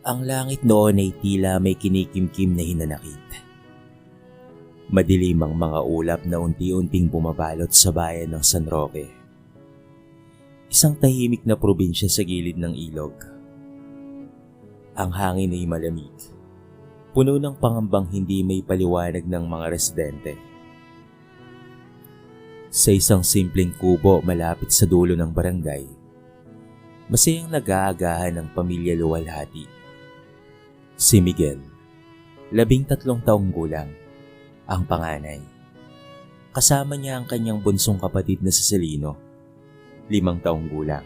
Ang langit noon ay tila may kinikimkim na hinanakit. Madilim ang mga ulap na unti-unting bumabalot sa bayan ng San Roque. Isang tahimik na probinsya sa gilid ng ilog. Ang hangin ay malamig, puno ng pangambang hindi may paliwanag ng mga residente. Sa isang simpleng kubo malapit sa dulo ng barangay, masayang nag-aagahan ng pamilya luwalhati. Si Miguel, 13 taong gulang, ang panganay. Kasama niya ang kanyang bunsong kapatid na si Celino, 5 taong gulang.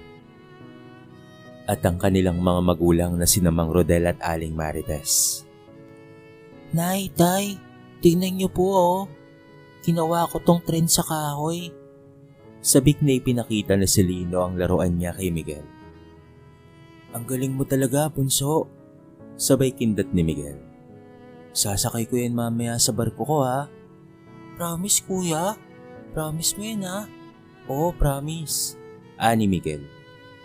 At ang kanilang mga magulang na sina Mang Rodel at Aling Marites. Nay, Tay, tingnan niyo po oh. Ginawa ko tong tren sa kahoy. Sabik na ipinakita na Celino ang laruan niya kay Miguel. Ang galing mo talaga, bunso. Sabay kindat ni Miguel. Sasakay ko yan mamaya sa barko ko ha. Promise kuya? Promise mo yan ha? Oo, promise. Ani Miguel,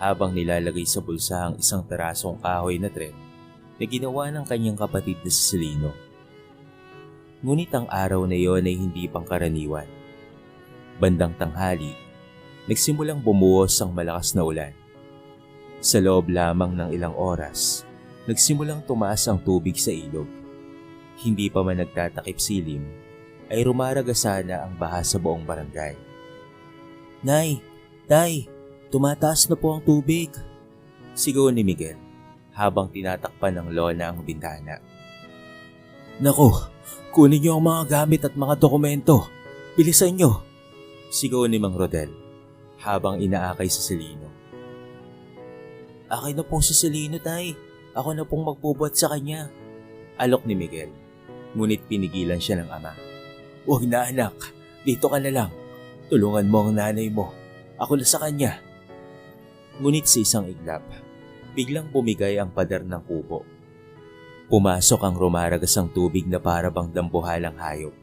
habang nilalagay sa bulsa ang isang perasong kahoy na tren na ginawa ng kanyang kapatid na si Celino. Ngunit ang araw na iyon ay hindi pangkaraniwan. Bandang tanghali, nagsimulang bumuhos ang malakas na ulan. Sa loob lamang ng ilang oras, nagsimulang tumaas ang tubig sa ilog. Hindi pa man nagtatakip silim, ay rumaragasana na ang baha sa buong barangay. Nay, Tay, tumataas na po ang tubig. Sigaw ni Miguel habang tinatakpan ng lola ang bintana. Naku, kunin niyo ang mga gamit at mga dokumento. Bilisan niyo. Sigaw ni Mang Rodel habang inaakay sa Celino. Akin na po si Celino, Tay. Ako na pong magbubuhat sa kanya. Alok ni Miguel, ngunit pinigilan siya ng ama. Huwag na anak, dito ka na lang. Tulungan mo ang nanay mo. Ako na sa kanya. Ngunit sa isang iglap, biglang bumigay ang pader ng kubo. Pumasok ang rumaragasang tubig na para bang dambuhalang hayop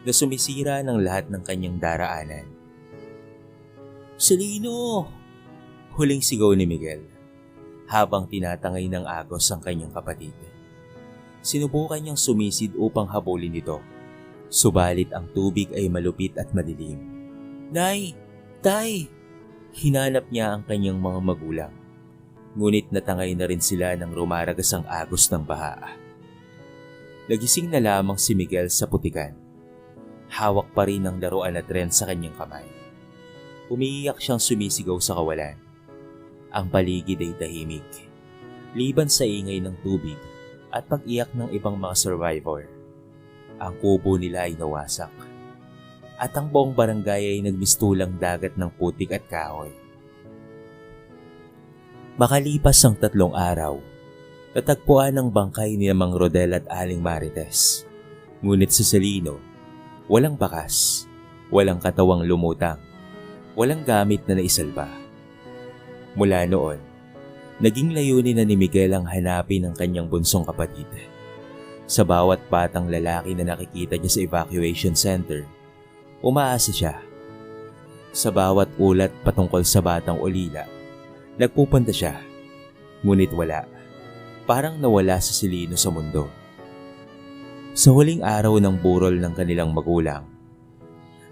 na sumisira ng lahat ng kanyang daraanan. Celino! Huling sigaw ni Miguel habang tinatangay ng agos ang kanyang kapatid. Sinubukan niyang sumisid upang habulin ito, subalit ang tubig ay malupit at madilim. Nay! Tay! Hinanap niya ang kanyang mga magulang, ngunit natangay na rin sila ng rumaragasang agos ng baha. Nagising na lamang si Miguel sa putikan. Hawak pa rin ang laruan na tren sa kanyang kamay. Umiiyak siyang sumisigaw sa kawalan. Ang paligid ay tahimik, liban sa ingay ng tubig at pag-iyak ng ibang mga survivor. Ang kubo nila ay nawasak, at ang buong barangay ay nagmistulang dagat ng putik at kahoy. Makalipas ang 3 araw, natagpuan ang bangkay ni Mang Rodel at Aling Marites. Ngunit sa Celino, walang bakas, walang katawang lumutang, walang gamit na naisalba. Mula noon, naging layunin na ni Miguel ang hanapin ang kanyang bunsong kapatid. Sa bawat batang lalaki na nakikita niya sa evacuation center, umaasa siya. Sa bawat ulat patungkol sa batang ulila, nagpupunta siya. Ngunit wala. Parang nawala sa Celino sa mundo. Sa huling araw ng burol ng kanilang magulang,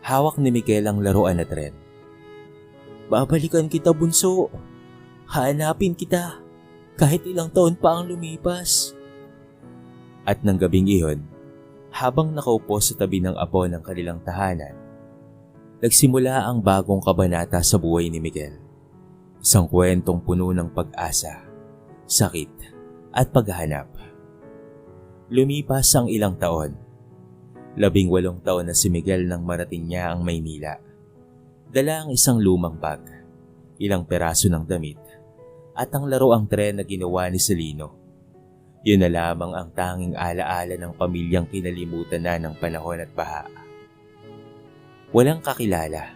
hawak ni Miguel ang laruan na tren. Babalikan kita, bunso. Hanapin kita. Kahit ilang taon pa ang lumipas. At ng gabing iyon, habang nakaupo sa tabi ng apo ng kanilang tahanan, nagsimula ang bagong kabanata sa buhay ni Miguel. Isang kwentong puno ng pag-asa, sakit at paghahanap. Lumipas ang ilang taon. 18 taon na si Miguel nang marating niya ang Maynila. Dala ang isang lumang bag, ilang peraso ng damit, at ang laruang tren na ginawa ni Celino. Yun na lamang ang tanging alaala ng pamilyang kinalimutan na ng panahon at baha. Walang kakilala,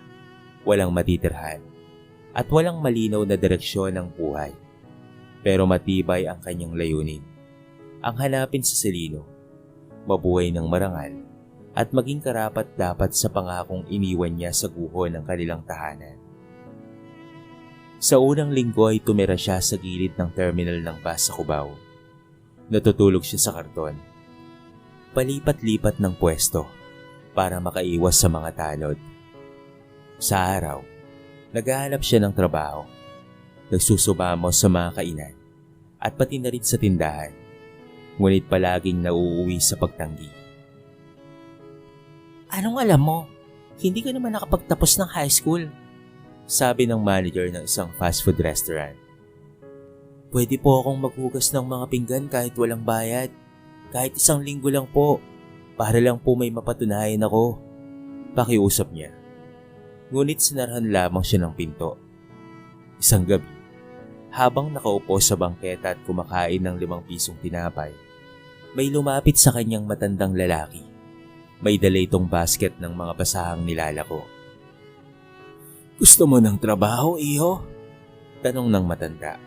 walang matitirhan, at walang malinaw na direksyon ng buhay. Pero matibay ang kanyang layunin. Ang hanapin sa Celino, mabuhay ng marangal, at maging karapat-dapat sa pangakong iniwan niya sa guho ng kanilang tahanan. Sa unang linggo ay tumira siya sa gilid ng terminal ng bus sa Cubao. Natutulog siya sa karton. Palipat-lipat ng pwesto para makaiwas sa mga tanod. Sa araw, naghahanap siya ng trabaho. Nagsusumamo sa mga kainan at pati na rin sa tindahan. Ngunit palaging nauuwi sa pagtanggi. Anong alam mo? Hindi ka naman nakapagtapos ng high school. Sabi ng manager ng isang fast food restaurant. Pwede po akong maghugas ng mga pinggan kahit walang bayad. Kahit 1 linggo lang po. Para lang po may mapatunayan ako. Pakiusap niya. Ngunit sinarahan lamang siya ng pinto. Isang gabi, habang nakaupo sa bangketa at kumakain ng 5 pisong tinapay, may lumapit sa kanyang matandang lalaki. May dala itong basket ng mga basahang nilalako. Gusto mo ng trabaho, iho? Tanong ng matanda.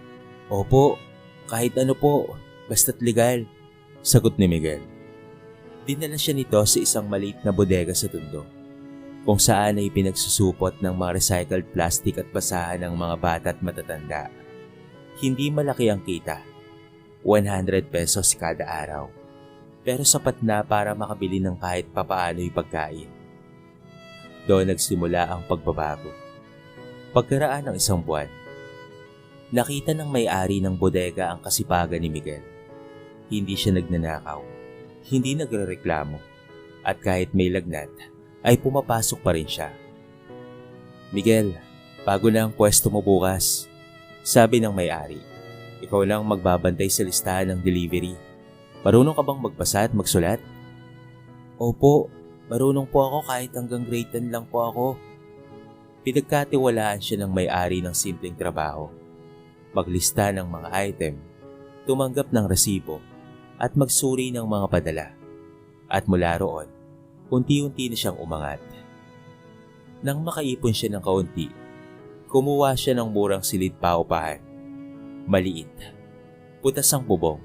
Opo, kahit ano po, basta't legal. Sagot ni Miguel. Dinala siya nito sa isang maliit na bodega sa Tondo, kung saan ay pinagsusupot ng mga recycled plastic at basahan ng mga bata at matatanda. Hindi malaki ang kita, 100 pesos kada araw, pero sapat na para makabili ng kahit papaano'y pagkain. Doon nagsimula ang pagbabago. Pagkaraan ng 1 buwan, nakita ng may-ari ng bodega ang kasipagan ni Miguel. Hindi siya nagnanakaw, hindi nagrereklamo, at kahit may lagnat, ay pumapasok pa rin siya. Miguel, bago na ang pwesto mo bukas. Sabi ng may-ari, ikaw lang magbabantay sa listahan ng delivery. Marunong ka bang magbasa at magsulat? Opo, marunong po ako kahit hanggang grade 10 lang po ako. Pinagkatiwalaan siya ng may-ari ng simpleng trabaho. Maglista ng mga item, tumanggap ng resibo, at magsuri ng mga padala. At mula roon, unti-unti na siyang umangat. Nang makaipon siya ng kaunti, kumuha siya ng murang silid paupahan. Maliit, putas ang bubong,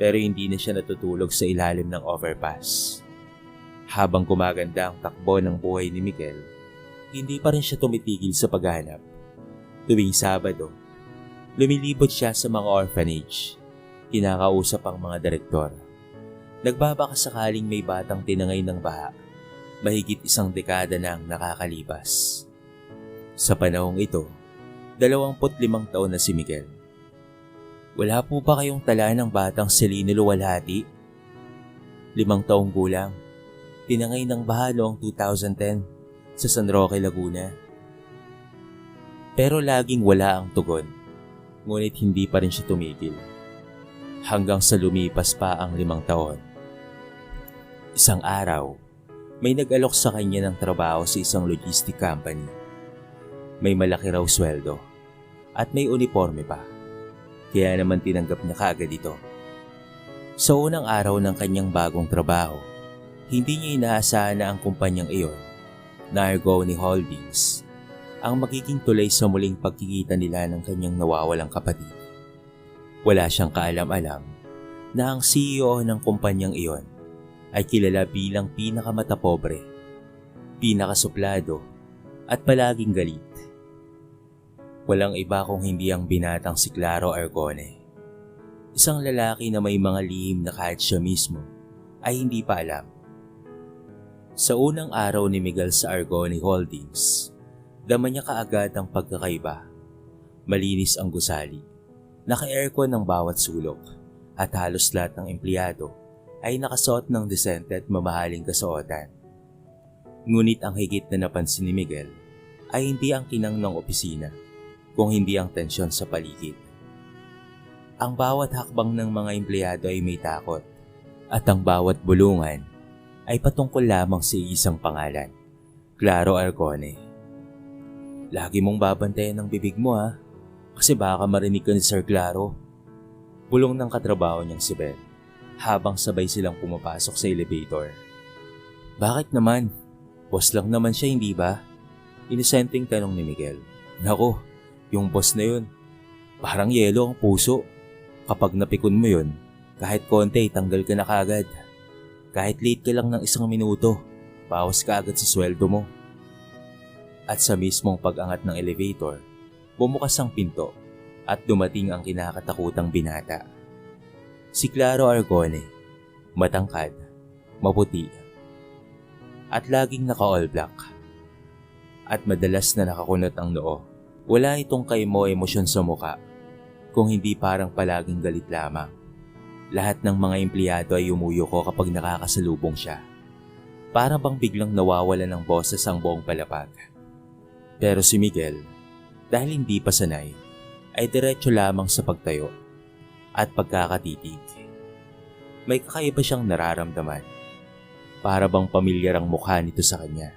pero hindi na siya natutulog sa ilalim ng overpass. Habang gumaganda ang takbo ng buhay ni Miguel, hindi pa rin siya tumitigil sa paghahanap. Tuwing Sabado, lumilibot siya sa mga orphanage, kinakausap ang mga direktor. Nagbabaka sakaling may batang tinangay ng baha, mahigit 1 dekada na ang nakakalipas. Sa panahong ito, 25 taon na si Miguel. Wala po ba kayong tala ng batang Celino Luwalhati? 5 taong gulang, tinangay ng baha noong 2010 sa San Roque, Laguna. Pero laging wala ang tugon, ngunit hindi pa rin siya tumigil. Hanggang sa lumipas pa ang 5 taon. Isang araw, may nag-alok sa kanya ng trabaho sa isang logistic company. May malaki raw sweldo at may uniforme pa. Kaya naman tinanggap niya kaagad ito. Sa unang araw ng kanyang bagong trabaho, hindi niya inaasahan na ang kumpanyang iyon, na Argone Holdings, ang magiging tulay sa muling pagkikita nila ng kanyang nawawalang kapatid. Wala siyang kaalam-alam na ang CEO ng kumpanyang iyon ay kilala bilang pinakamatapobre, pinakasuplado at palaging galit. Walang iba kung hindi ang binatang si Claro Argone. Isang lalaki na may mga lihim na kahit siya mismo ay hindi pa alam. Sa unang araw ni Miguel sa Argone Holdings, dama niya kaagad ang pagkakaiba. Malinis ang gusali, naka-aircon ng bawat sulok, at halos lahat ng empleyado ay nakasuot ng desente at mamahaling kasuotan. Ngunit ang higit na napansin ni Miguel ay hindi ang kinang ng opisina, kung hindi ang tensyon sa paligid. Ang bawat hakbang ng mga empleyado ay may takot, at ang bawat bulungan ay patungkol lamang sa isang pangalan, Claro Argone. Lagi mong babantayan ang bibig mo ha, kasi baka marinig ka ni Sir Claro. Bulong ng katrabaho niyang si Ben, habang sabay silang pumapasok sa elevator. Bakit naman? Boss lang naman siya, hindi ba? Inosenteng tanong ni Miguel. Nako, yung boss na yun, parang yelo ang puso. Kapag napikon mo yun, kahit konti, tanggal ka na kagad. Kahit late ka lang ng 1 minuto, bawas ka agad sa sweldo mo. At sa mismong pag-angat ng elevator, bumukas ang pinto at dumating ang kinakatakutang binata. Si Claro Argone, matangkad, maputi, at laging naka-all black. At madalas na nakakunot ang noo. Wala itong kaimo-emosyon sa muka, kung hindi parang palaging galit lamang. Lahat ng mga empleyado ay umuyoko kapag nakakasalubong siya. Para bang biglang nawawala ng boses ang buong palapag. Pero si Miguel, dahil hindi pa sanay, ay diretso lamang sa pagtayo at pagkakatitig. May kakaiba siyang nararamdaman. Para bang pamilyar ang mukha nito sa kanya.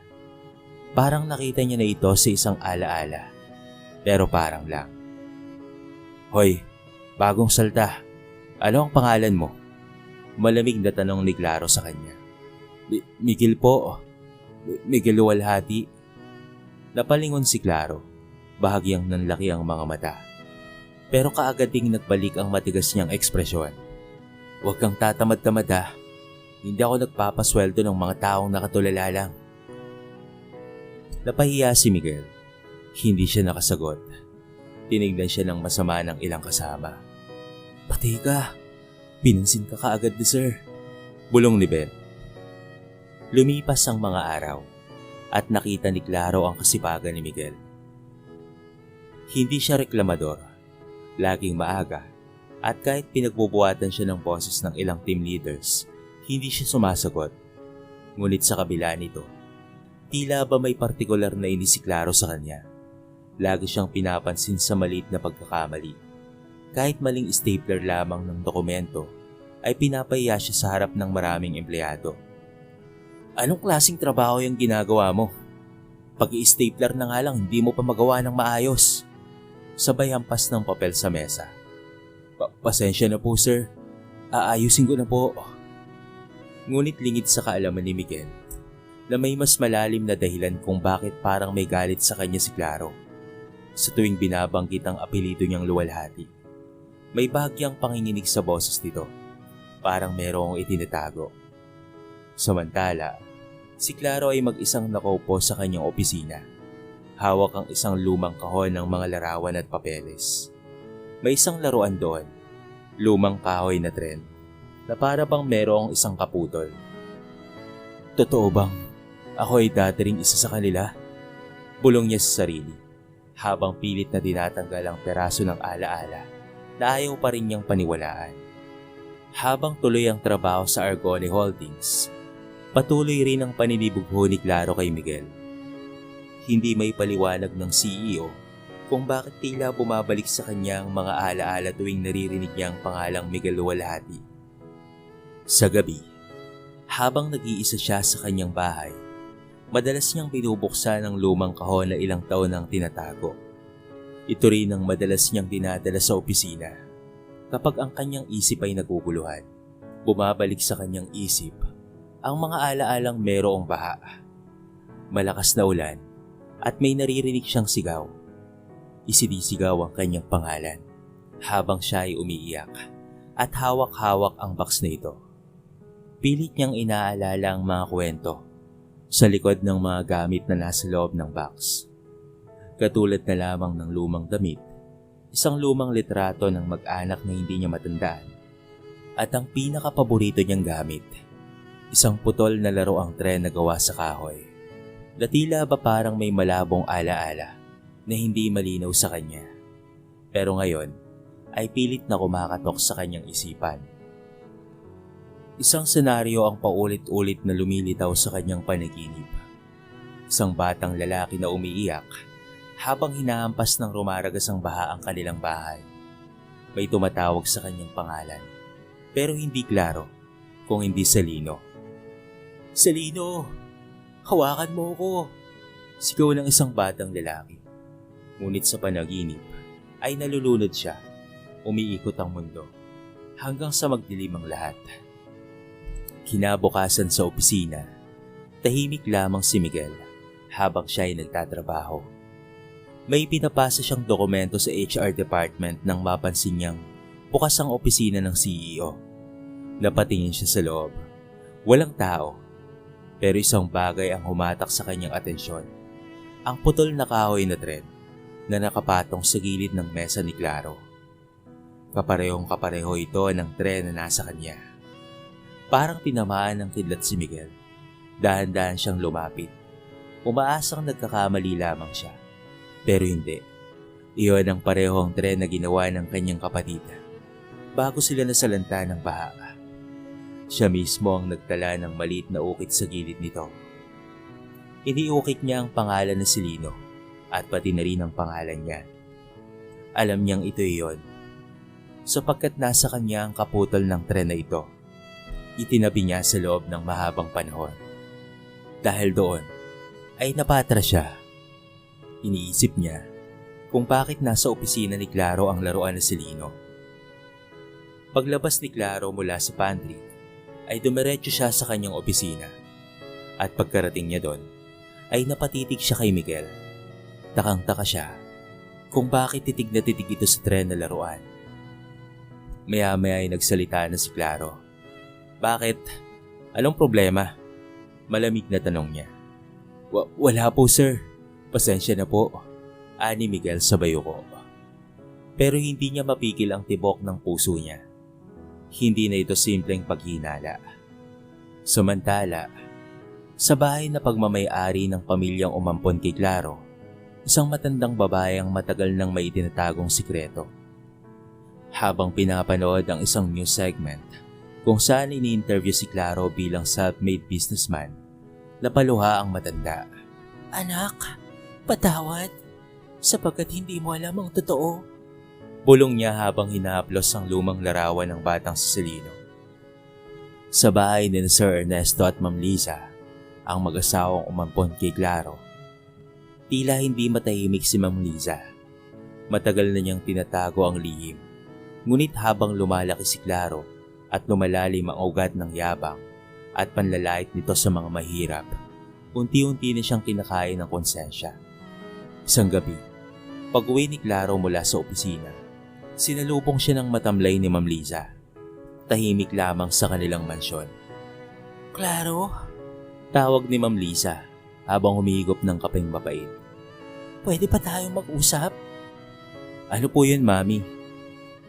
Parang nakita niya na ito sa isang alaala. Pero parang lang. Hoy, bagong salta. Ano ang pangalan mo? Malamig na tanong ni Claro sa kanya. Miguel po. Miguel Luwalhati. Napalingon si Claro. Bahagyang nanlaki ang mga mata. Pero kaagad ding nagbalik ang matigas niyang ekspresyon. Huwag kang tatamad-tamad ha. Hindi ako nagpapasweldo ng mga taong nakatulala lang. Napahiya si Miguel. Hindi siya nakasagot. Tinignan siya ng masama ng ilang kasama. Pati ka. Pinansin ka kaagad ni sir. Bulong ni Ben. Lumipas ang mga araw at nakita ni Claro ang kasipagan ni Miguel. Hindi siya reklamador. Laging maaga. At kahit pinagbubuhatan siya ng boses ng ilang team leaders, hindi siya sumasagot. Ngunit sa kabila nito, tila ba may partikular na inis si Claro sa kanya. Lagi siyang pinapansin sa maliit na pagkakamali. Kahit maling stapler lamang ng dokumento, ay pinapahiya siya sa harap ng maraming empleyado. Anong klaseng trabaho yung ginagawa mo? Pag-i-stapler na nga lang, hindi mo pa magawa ng maayos. Sabay hampas ng papel sa mesa. Pasensya na po sir, aayusin ko na po. Ngunit lingid sa kaalaman ni Miguel na may mas malalim na dahilan kung bakit parang may galit sa kanya si Claro. Sa tuwing binabanggit ang apelido niyang Luwalhati, may bahagyang panginginig sa boses nito, parang merong itinatago. Samantala, si Claro ay mag-isang nakaupo sa kanyang opisina. Hawak ang isang lumang kahon ng mga larawan at papeles. May isang laruan doon, lumang kahoy na tren, na para bang merong isang kaputol. Totoo bang ako ay dadaring isa sa kanila? Bulong niya sa sarili, habang pilit na tinatanggal ang peraso ng alaala na ayaw pa rin niyang paniwalaan. Habang tuloy ang trabaho sa Argone Holdings, patuloy rin ang paninibugho ni Claro kay Miguel. Hindi may paliwanag ng CEO kung bakit tila bumabalik sa kanya ang mga alaala tuwing naririnig niya ang pangalang Miguel Luwalhati. Sa gabi, habang nag-iisa siya sa kanyang bahay, madalas niyang binubuksan ang lumang kahon na ilang taon nang tinatago. Ito rin ang madalas niyang dinadala sa opisina. Kapag ang kanyang isip ay naguguluhan, bumabalik sa kanyang isip ang mga alaalang merong baha, malakas na ulan, at may naririnig siyang sigaw. Isinisigaw ang kanyang pangalan habang siya ay umiiyak at hawak-hawak ang box na ito. Pilit niyang inaalala ang mga kwento sa likod ng mga gamit na nasa loob ng box. Katulad na lamang ng lumang damit, isang lumang litrato ng mag-anak na hindi niya matandaan, at ang pinakapaborito niyang gamit, isang putol na laruang tren na gawa sa kahoy. Tila ba parang may malabong alaala na hindi malinaw sa kanya. Pero ngayon ay pilit na kumakatok sa kanyang isipan. Isang senaryo ang paulit-ulit na lumilitaw sa kanyang panaginip. Isang batang lalaki na umiiyak habang hinahampas ng rumaragas ang baha ang kanilang bahay. May tumatawag sa kanyang pangalan, pero hindi klaro kung hindi Salino. Salino! Hawakan mo ko! Sigaw ng isang batang lalaki. Ngunit sa panaginip ay nalulunod siya. Umiikot ang mundo hanggang sa magdilim ang lahat. Kinabukasan sa opisina, tahimik lamang si Miguel habang siya ay nagtatrabaho. May pinapasa siyang dokumento sa HR department nang mapansin niyang bukas ang opisina ng CEO. Napatingin siya sa loob. Walang tao, pero isang bagay ang humatak sa kanyang atensyon. Ang putol na kahoy na tren na nakapatong sa gilid ng mesa ni Claro. Kaparehong-kapareho ito ng tren na nasa kanya. Parang tinamaan ng kidlat si Miguel. Dahan-dahan siyang lumapit. Umaasang nagkakamali lamang siya. Pero hindi. Iyon ang parehong tren na ginawa ng kanyang kapatid bago sila nasalanta ng baha. Siya mismo ang nagtala ng maliit na ukit sa gilid nito. Iniukit niya ang pangalan na si Lino at pati na rin ang pangalan niya. Alam niyang ito iyon sapagkat nasa kanya ang kaputol ng tren na ito. Itinabi niya sa loob ng mahabang panahon. Dahil doon ay napatra siya. Iniisip niya kung bakit nasa opisina ni Claro ang laruan na si Lino. Paglabas ni Claro mula sa pantry, ay dumiretso siya sa kanyang opisina. At pagkarating niya doon, ay napatitig siya kay Miguel. Takang-taka siya kung bakit titig na titig ito sa tren na laruan. Maya-maya ay nagsalita na si Claro. Bakit? Anong problema? Malamig na tanong niya. Wala po sir. Pasensya na po. Ani Miguel sa bayo ko. Pero hindi niya mapigil ang tibok ng puso niya. Hindi na ito simpleng paghinala. Samantala, sa bahay na pagmamay-ari ng pamilyang umampon kay Claro, isang matandang babae ang matagal nang may itinatagong sikreto. Habang pinapanood ang isang news segment kung saan ini-interview si Claro bilang self-made businessman, napaluha ang matanda. Anak, patawad sapagkat hindi mo alam ang totoo. Bulong niya habang hinahaplos ang lumang larawan ng batang si Celino. Sa bahay ni Sir Ernesto at Ma'am Liza, ang mag-asawang umampon kay Claro, tila hindi matahimik si Ma'am Liza. Matagal na niyang tinatago ang lihim. Ngunit habang lumalaki si Claro at lumalalim ang ugat ng yabang at panlalait nito sa mga mahirap, unti-unti na siyang kinakain ng konsensya. Isang gabi, pag-uwi ni Claro mula sa opisina, sinalubong siya ng matamlay ni Ma'am Liza. Tahimik lamang sa kanilang mansyon. Claro, Tawag ni Ma'am Liza habang humihigop ng kapeng mapait. pwede pa tayong mag-usap? Ano po yun, Mami?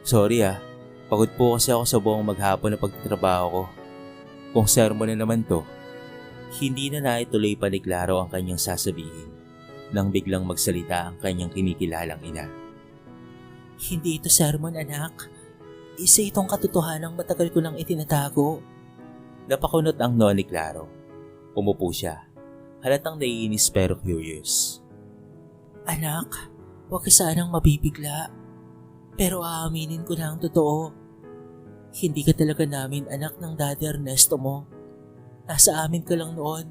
Sorry pagod po kasi ako sa buong maghapon na pagtatrabaho ko. Kung sermon na naman to. Hindi na naituloy pa ni Claro ang kanyang sasabihin nang biglang magsalita ang kanyang kinikilalang ina. Hindi ito sermon, anak. Isa itong katotohanang matagal ko nang itinatago. Napakunot ang noo ni Claro. Umupo siya. Halatang naiinis pero curious. Anak, huwag ka sanang mabibigla. Pero aaminin ko na ang totoo. Hindi ka talaga namin anak ng Daddy Ernesto mo. Nasa amin ka lang noon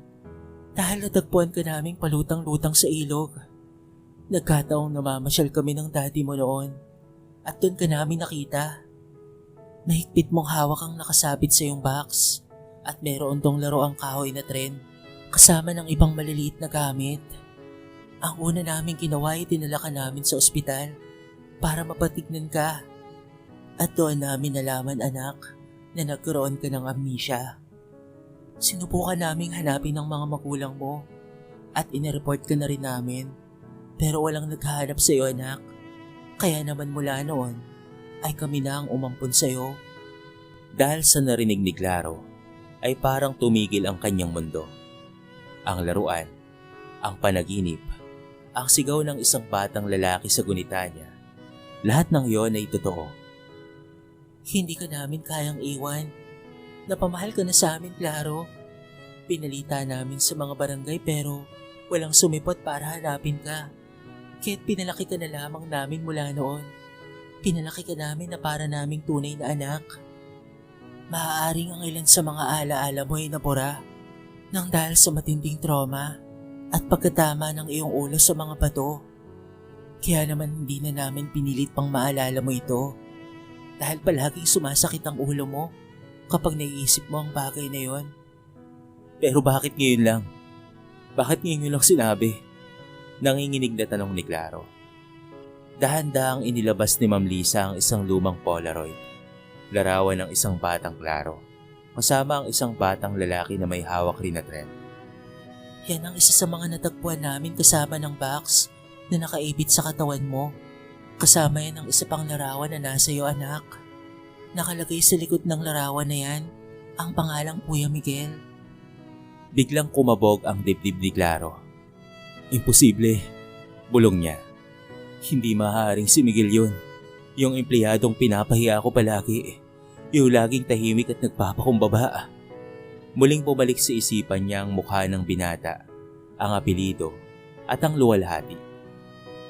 dahil natagpuan ka naming palutang-lutang sa ilog. Nagkataong namamasyal kami ng daddy mo noon at doon ka namin nakita. Mahigpit mong hawak ang nakasabit sa iyong box at meron dong laro ang kahoy na tren kasama ng ibang maliliit na gamit. Ang una naming ginawa ay dinala ka namin sa ospital para mapatignan ka. At doon namin nalaman, anak, na nagkaroon ka ng amnesia. Sinubukan naming hanapin ang mga magulang mo at inireport ka na rin namin. Pero walang naghahanap sa iyo, anak. Kaya naman mula noon ay kami na ang umampun sa iyo. Dahil sa narinig ni Claro, ay parang tumigil ang kanyang mundo. Ang laruan, ang panaginip, ang sigaw ng isang batang lalaki sa gunita niya. Lahat ng iyon ay totoo. Hindi ka namin kayang iwan. Napamahal ka na sa amin, Claro. Pinalita namin sa mga barangay pero walang sumipot para hanapin ka. Kaya't pinalaki ka na lamang namin mula noon. Pinalaki ka namin na para naming tunay na anak. Maaaring ang ilan sa mga alaala mo ay nabura nang dahil sa matinding trauma at pagkatama ng iyong ulo sa mga bato. Kaya naman hindi na namin pinilit pang maalala mo ito dahil palaging sumasakit ang ulo mo kapag naiisip mo ang bagay na yon. Pero bakit ngayon lang? Bakit ngayon lang sinabi? Nanginginig na tanong ni Claro. Dahan-dahang inilabas ni Ma'am Liza ang isang lumang Polaroid. Larawan ng isang batang Claro, kasama ang isang batang lalaki na may hawak rin na tren. Yan ang isa sa mga natagpuan namin kasama ng box na nakaibit sa katawan mo. Kasama yan ang isa pang larawan na nasa iyo, anak. Nakalagay sa likod ng larawan na yan ang pangalang Kuya Miguel. Biglang kumabog ang dibdib ni Claro. Imposible, bulong niya. Hindi maaaring si Miguel yun. Yung empleyadong pinapahiya ko palagi. Yung laging tahimik at nagpapakumbaba. Muling bumalik sa isipan niya ang mukha ng binata, ang apelido at ang luwalhati.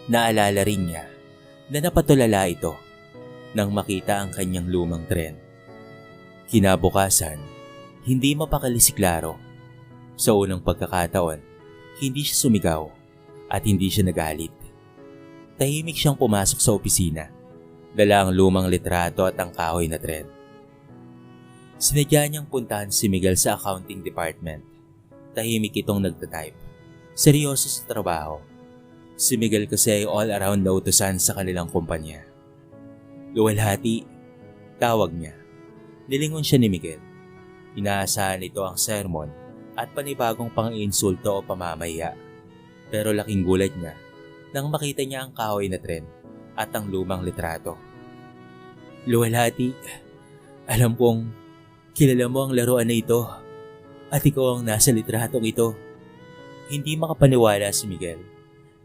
Naalala rin niya na napatulala ito nang makita ang kanyang lumang tren. Kinabukasan, hindi mapakali si Claro. Sa unang pagkakataon, hindi siya sumigaw at hindi siya nagalit. Tahimik siyang pumasok sa opisina, dala ang lumang litrato at ang kahoy na tren. Sinadya niyang puntahan si Miguel sa accounting department. Tahimik itong nagtatype. Seryoso sa trabaho. Si Miguel kasi ay all-around na utusan sa kanilang kumpanya. Luwalhati, tawag niya. Nilingon siya ni Miguel. Inaasahan ito ang sermon at panibagong pang-insulto o pamamaya. Pero laking gulat niya nang makita niya ang kahoy na tren at ang lumang litrato. Luwalhati, alam kong kilala mo ang laruan na ito at ikaw ang nasa litratong ito. Hindi makapaniwala si Miguel.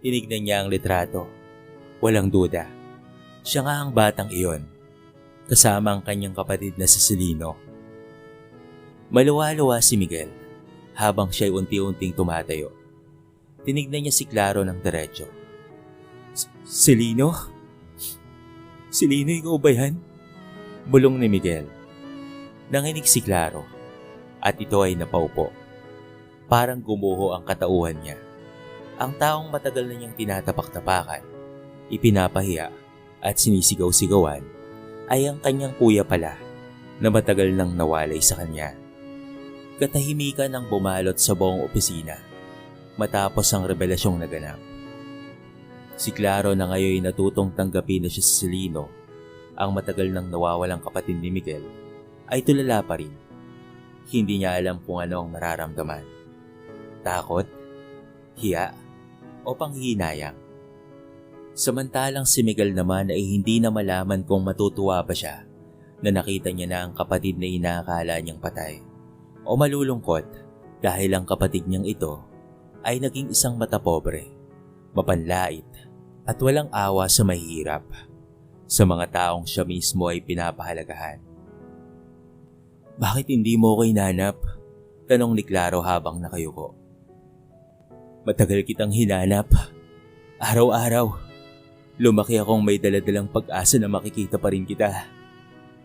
Tinignan niya ang litrato. Walang duda. Siya nga ang batang iyon, kasama ang kanyang kapatid na si Celino. Maluwa-luwa si Miguel habang siya'y unti-unting tumatayo. Tinignan niya si Claro ng diretso. Celino? Celino, ikaw ba yan? Bulong ni Miguel. Nanginig si Claro at ito ay napaupo. Parang gumuho ang katauhan niya. Ang taong matagal na niyang tinatapak-tapakan, ipinapahiya at sinisigaw-sigawan ay ang kanyang kuya pala na matagal nang nawalay sa kanya. Katahimikan ang bumalot sa buong opisina matapos ang revelasyong naganap. Si Claro na ngayon natutong tanggapin na siya sa Celino, ang matagal nang nawawalang kapatid ni Miguel, ay tulala pa rin. Hindi niya alam kung ano ang nararamdaman. Takot, hiya, o panghihinayang. Samantalang si Miguel naman ay hindi na malaman kung matutuwa ba siya na nakita niya na ang kapatid na inaakala niyang patay, o malulungkot dahil ang kapatid niyang ito ay naging isang matapobre, mapanlait at walang awa sa mahihirap, sa mga taong siya mismo ay pinapahalagahan. Bakit hindi mo ko hinanap? Tanong ni Claro habang nakayuko. Matagal kitang hinanap. Araw-araw. Lumaki akong may daladalang pag-asa na makikita pa rin kita.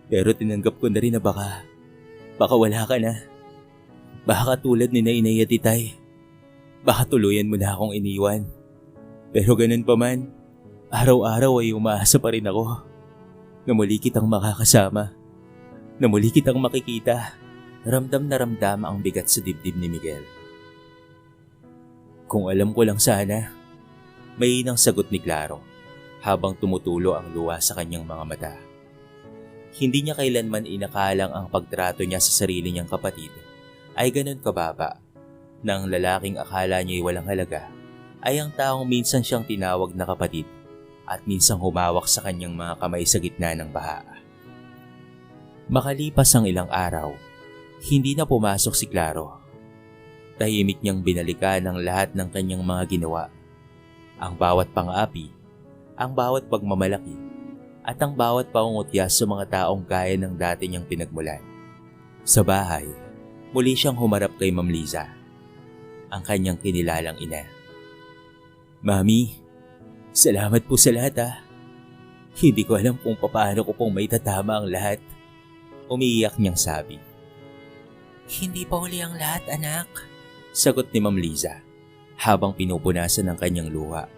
Pero tinanggap ko na rin na baka wala ka na. Baka tulad ni Nainay at Itay. Baka tuluyan mo na akong iniwan. Pero ganun pa man, araw-araw ay umaasa pa rin ako na muli kitang makakasama. Na muli kitang makikita. Ramdam na ramdam ang bigat sa dibdib ni Miguel. Kung alam ko lang sana, may inang sagot ni Claro habang tumutulo ang luha sa kanyang mga mata. Hindi niya kailanman inakalang ang pagtrato niya sa sarili niyang kapatid ay ganun kababa na ang lalaking akala niya'y walang halaga ay ang taong minsan siyang tinawag na kapatid at minsang humawak sa kanyang mga kamay sa gitna ng baha. Makalipas ang ilang araw, hindi na pumasok si Claro. Tahimik niyang binalikan ang lahat ng kanyang mga ginawa. Ang bawat pang-api, ang bawat pagmamalaki, at ang bawat pangungutya sa mga taong gaya ng dati niyang pinagmulan. Sa bahay, muli siyang humarap kay Ma'am Liza, ang kanyang kinilalang ina. Mami, salamat po sa lahat ha. Hindi ko alam kung paano ko pong may tatama ang lahat. Umiiyak niyang sabi. Hindi pa huli ang lahat, anak. Sagot ni Ma'am Liza habang pinupunasan ng kanyang luha.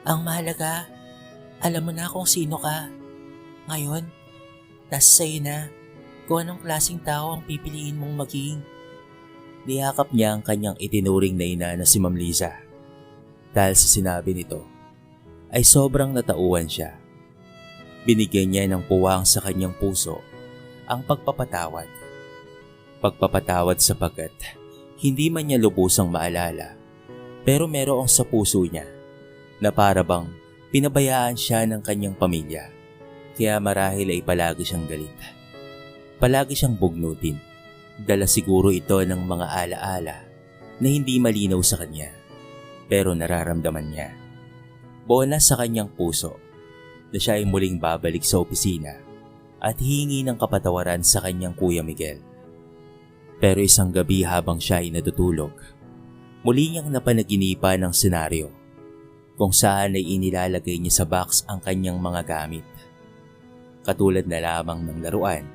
Ang mahalaga, alam mo na kung sino ka. Ngayon, nasa sa'yo na kung anong klaseng tao ang pipiliin mong maging. Niyakap niya ang kanyang itinuring na ina na si Ma'am Liza. Dahil sa sinabi nito, ay sobrang natauhan siya. Binigyan niya ng puwang sa kanyang puso ang pagpapatawad. Pagpapatawad sapagkat hindi man niya lubusang maalala, pero merong sa puso niya na para bang Pinabayaan siya ng kanyang pamilya, kaya marahil ay palagi siyang galit. Palagi siyang bugnutin. Dala siguro ito ng mga alaala na hindi malinaw sa kanya, pero nararamdaman niya. Bonas sa kanyang puso na siya ay muling babalik sa opisina at hihingi ng kapatawaran sa kanyang Kuya Miguel. Pero isang gabi habang siya ay natutulog, muli niyang napanaginipan ng senaryo kung saan ay inilalagay niya sa box ang kanyang mga gamit. Katulad na lamang ng laruan,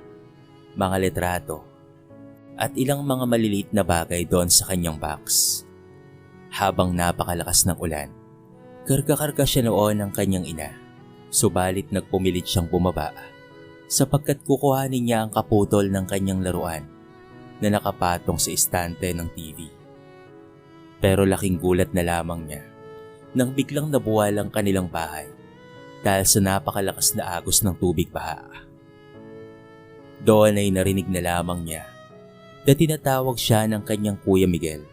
mga litrato, at ilang mga maliliit na bagay doon sa kanyang box. Habang napakalakas ng ulan, karga-karga siya noon ng kanyang ina, subalit nagpumilit siyang bumaba sapagkat kukuhanin niya ang kaputol ng kanyang laruan na nakapatong sa istante ng TV. Pero laking gulat na lamang niya nang biglang nabuwal ang kanilang bahay dahil sa napakalakas na agos ng tubig baha. Doon ay narinig na lamang niya na tinatawag siya ng kanyang Kuya Miguel.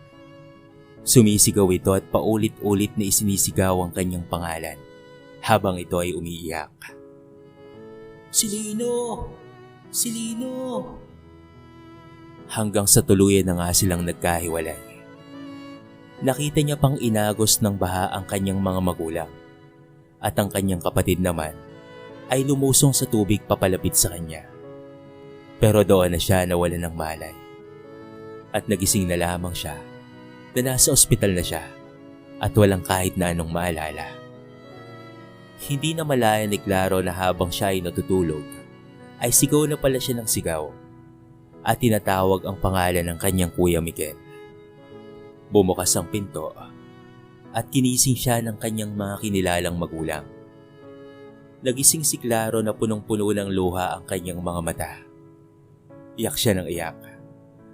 Sumisigaw ito at paulit-ulit na isinisigaw ang kanyang pangalan habang ito ay umiiyak. Si Lino! Si Lino! Hanggang sa tuluyan na nga silang nagkahiwalay. Nakita niya pang inagos ng baha ang kanyang mga magulang at ang kanyang kapatid naman ay lumusong sa tubig papalapit sa kanya. Pero doon na siya nawalan ng malay at nagising na lamang siya na nasa ospital na siya at walang kahit na anong maalala. Hindi na malaya ni Claro na habang siya ay natutulog ay sigaw na pala siya ng sigaw at tinatawag ang pangalan ng kanyang Kuya Miguel. Bumukas ang pinto at kinising siya ng kanyang mga kinilalang magulang. Nagising si Claro na punong-puno ng luha ang kanyang mga mata. Iyak siya ng iyak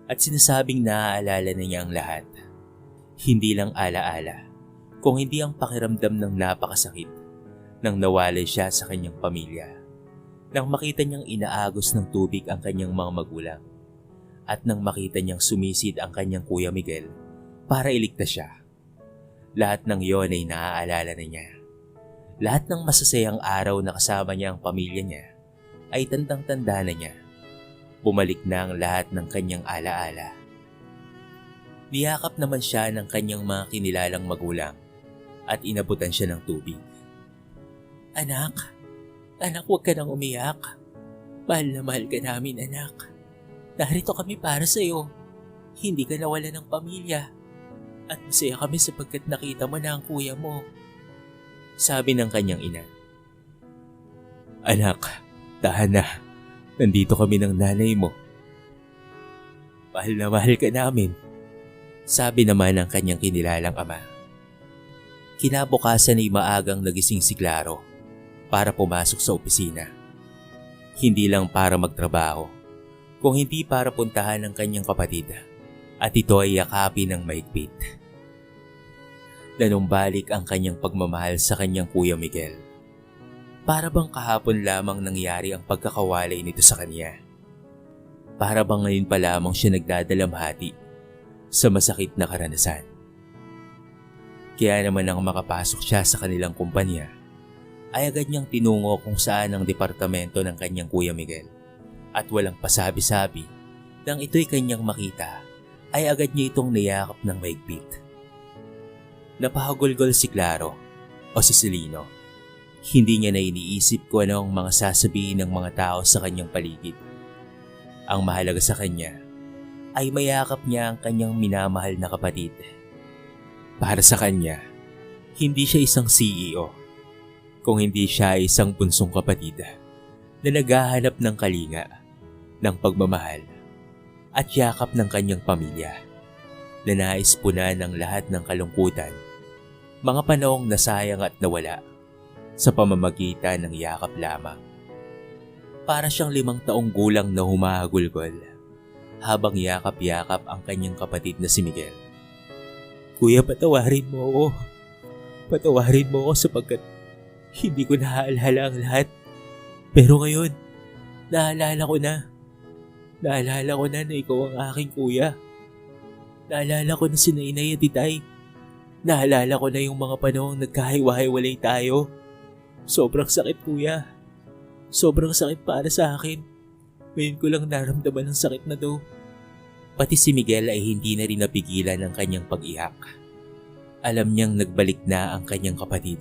at sinasabing naaalala na niya ang lahat. Hindi lang alaala, kung hindi ang pakiramdam ng napakasakit nang nawalay siya sa kanyang pamilya, nang makita niyang inaagos ng tubig ang kanyang mga magulang, at nang makita niyang sumisid ang kanyang Kuya Miguel para iligtas siya. Lahat ng iyon ay naaalala na niya. Lahat ng masasayang araw na kasama niya ang pamilya niya ay tandang-tanda na niya. Bumalik na ang lahat ng kanyang alaala. Niyakap naman siya ng kanyang mga kinilalang magulang at inabutan siya ng tubig. Anak, huwag ka nang umiyak. Mahal na mahal ka namin, anak. Narito kami para sa iyo. Hindi ka nawalan ng pamilya. At masaya kami sapagkat nakita mo na ang kuya mo. Sabi ng kanyang ina. Anak, tahan na. Nandito kami ng nanay mo. Mahal na mahal ka namin. Sabi naman ng kanyang kinilalang ama. Kinabukasan ay maagang nagising si Claro para pumasok sa opisina. Hindi lang para magtrabaho, kung hindi para puntahan ng kanyang kapatid at ito ay yakapin ng maigpit. Nanumbalik ang kanyang pagmamahal sa kanyang Kuya Miguel. Para bang kahapon lamang nangyari ang pagkakawalay nito sa kanya. Para bang ngayon pa lamang siya nagdadalamhati sa masakit na karanasan. Kaya naman nang makapasok siya sa kanilang kumpanya, ay agad niyang tinungo kung saan ang departamento ng kanyang Kuya Miguel. At walang pasabi-sabi, nang ito'y kanyang makita, ay agad niya itong niyakap ng maigpit. Napahagulgol si Claro o si Celino. Hindi niya na iniisip kung ano ang mga sasabihin ng mga tao sa kanyang paligid. Ang mahalaga sa kanya ay mayakap niya ang kanyang minamahal na kapatid. Para sa kanya, hindi siya isang CEO, kung hindi siya ay isang bunsong kapatid na naghahanap ng kalinga, ng pagmamahal at yakap ng kanyang pamilya, na nais punan ng lahat ng kalungkutan, mga panahong nasayang at nawala sa pamamagitan ng yakap lamang. Para siyang 5 taong gulang na humahagulgol habang yakap-yakap ang kanyang kapatid na si Miguel. Kuya, patawarin mo ako. Patawarin mo ako sapagkat hindi ko naaalala ang lahat. Pero ngayon, naalala ko na. Naalala ko na ikaw ang aking kuya. Naalala ko na si Nainay at Itay. Naalala ko na yung mga panahong nagkahiwa-hiwalay tayo. Sobrang sakit kuya. Sobrang sakit para sa akin. Ngayon ko lang naramdaman ang sakit na to. Pati si Miguel ay hindi na rin napigilan ang kanyang pag-iyak. Alam niyang nagbalik na ang kanyang kapatid.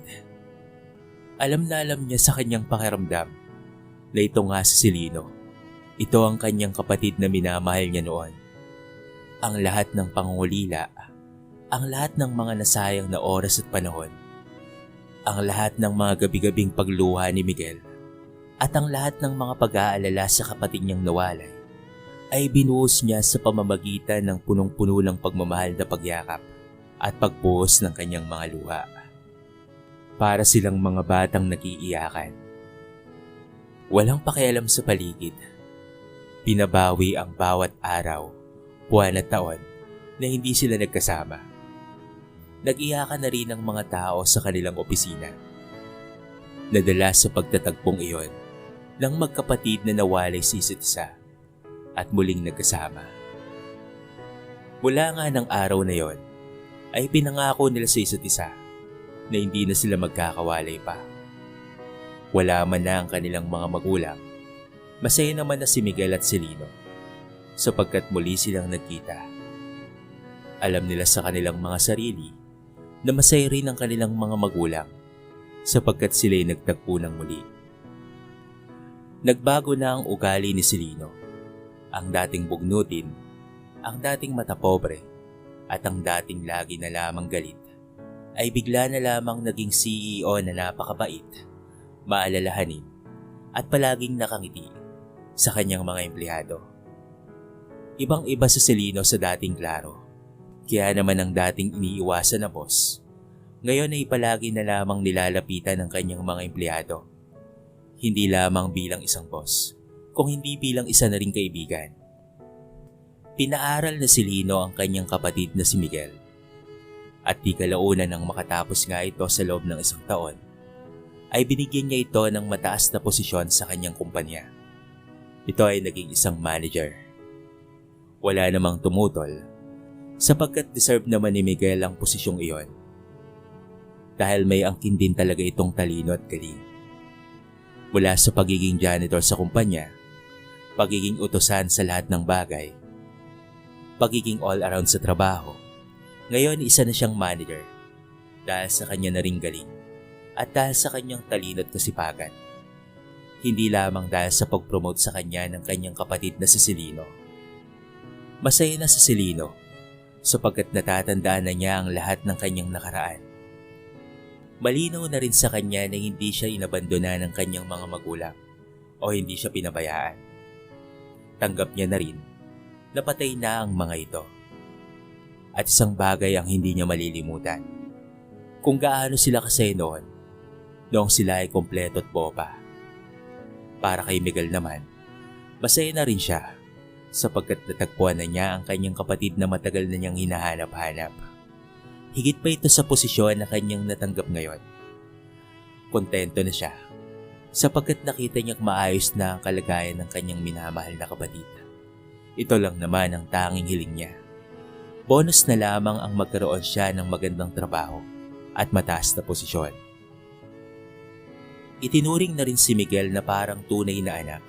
Alam na alam niya sa kanyang pakiramdam na ito nga si Celino. Ito ang kanyang kapatid na minamahal niya noon. Ang lahat ng pangungulila, ang lahat ng mga nasayang na oras at panahon, ang lahat ng mga gabi-gabing pagluha ni Miguel, at ang lahat ng mga pag-aalala sa kapatid niyang nawalay, ay binuhos niya sa pamamagitan ng punong-puno ng pagmamahal na pagyakap at pagbuhos ng kanyang mga luha. Para silang mga batang nag-iiyakan. Walang pakialam sa paligid. Binabawi ang bawat araw, buwan at taon na hindi sila nagkasama. Nag-iyakan na rin ang mga tao sa kanilang opisina. Nadala sa pagtatagpong iyon ng magkapatid na nawalay sa isa't isa at muling nagkasama. Mula nga ng araw na yon ay pinangako nila sa isa't isa na hindi na sila magkakawalay pa. Wala man na ang kanilang mga magulang. Masaya naman na si Miguel at Celino sapagkat muli silang nagkita. Alam nila sa kanilang mga sarili na masaya rin ang kanilang mga magulang sapagkat sila'y nagtagpo ng muli. Nagbago na ang ugali ni Celino. Ang dating bugnutin, ang dating matapobre, at ang dating lagi na lamang galit ay bigla na lamang naging CEO na napakabait, maalalahanin at palaging nakangiti sa kanyang mga empleyado. Ibang-iba sa Celino sa dating klaro, kaya naman ang dating iniiwasan na boss, ngayon ay palagi na lamang nilalapitan ng kanyang mga empleyado. Hindi lamang bilang isang boss, kung hindi bilang isa na ring kaibigan. Pinaaral na si Lino ang kanyang kapatid na si Miguel. At di kalaunan nang makatapos nga ito sa loob ng isang taon, ay binigyan niya ito ng mataas na posisyon sa kanyang kumpanya. Ito ay naging isang manager. Wala namang tumutol, sapagkat deserve naman ni Miguel ang posisyong iyon. Dahil may angkin din talaga itong talino at galing. Mula sa pagiging janitor sa kumpanya, pagiging utusan sa lahat ng bagay, pagiging all-around sa trabaho, ngayon isa na siyang manager dahil sa kanya na ring galing at dahil sa kanyang talino at kasipagan. Hindi lamang dahil sa pag-promote sa kanya ng kanyang kapatid na si Celino. Masaya na si Celino sapagkat natatandaan na niya ang lahat ng kanyang nakaraan. Malinaw na rin sa kanya na hindi siya inabandona ng kanyang mga magulang o hindi siya pinabayaan. Tanggap niya na rin na patay na ang mga ito. At isang bagay ang hindi niya malilimutan. Kung gaano sila kasaya noong sila ay kompleto at bopa. Para kay Miguel naman, masaya na rin siya sapagkat natagpuan na niya ang kanyang kapatid na matagal na niyang hinahanap-hanap. Higit pa ito sa posisyon na kanyang natanggap ngayon. Kontento na siya sapagkat nakita niyang maayos na ang kalagayan ng kanyang minamahal na kapatid. Ito lang naman ang tanging hiling niya. Bonus na lamang ang magkaroon siya ng magandang trabaho at mataas na posisyon. Itinuring na rin si Miguel na parang tunay na anak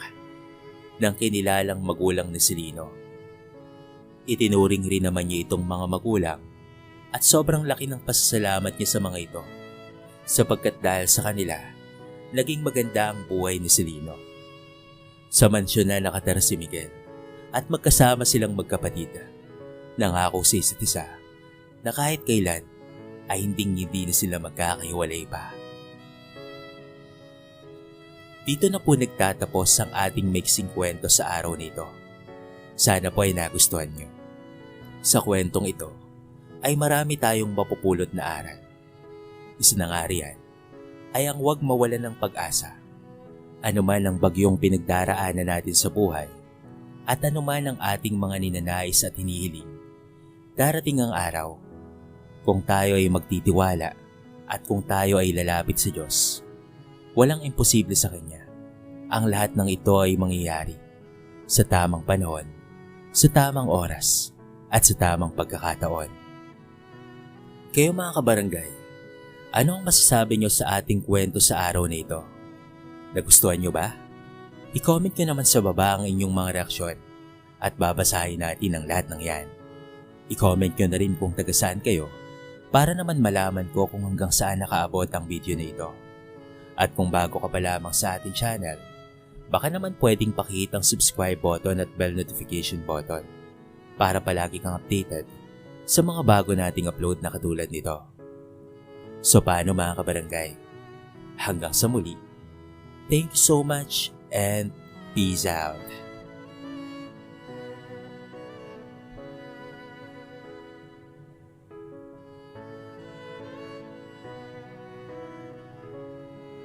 ng kinilalang magulang ni Celino. Itinuring rin naman niya itong mga magulang at sobrang laki ng pasasalamat niya sa mga ito sapagkat dahil sa kanila, naging maganda ang buhay ni Celino. Sa mansyon na nakatira si Miguel at magkasama silang magkapatid. Nangako sa isa't isa na kahit kailan ay hindi na sila magkakahiwalay pa. Dito na po nagtatapos ang ating mixing kwento sa araw nito. Sana po ay nagustuhan nyo. Sa kwentong ito ay marami tayong mapupulot na aral. Isa na nga riyan ay ang huwag mawalan ng pag-asa. Ano man ang bagyong pinagdaraanan natin sa buhay at ano man ang ating mga ninanais at hinihiling, darating ang araw kung tayo ay magtitiwala at kung tayo ay lalapit sa Diyos. Walang imposible sa Kanya. Ang lahat ng ito ay mangyayari sa tamang panahon, sa tamang oras, at sa tamang pagkakataon. Kayo mga kabarangay, Ano ang masasabi nyo sa ating kwento sa araw na ito? Nagustuhan nyo ba? I-comment nyo naman sa baba ang inyong mga reaksyon at babasahin natin ang lahat ng yan. I-comment nyo na rin kung taga saan kayo para naman malaman ko kung hanggang saan nakaabot ang video na ito. At kung bago ka pa lamang sa ating channel, baka naman pwedeng pakihit ang subscribe button at bell notification button para palagi kang updated sa mga bago nating upload na katulad nito. So paano mga kabarangay? Hanggang sa muli. Thank you so much and peace out.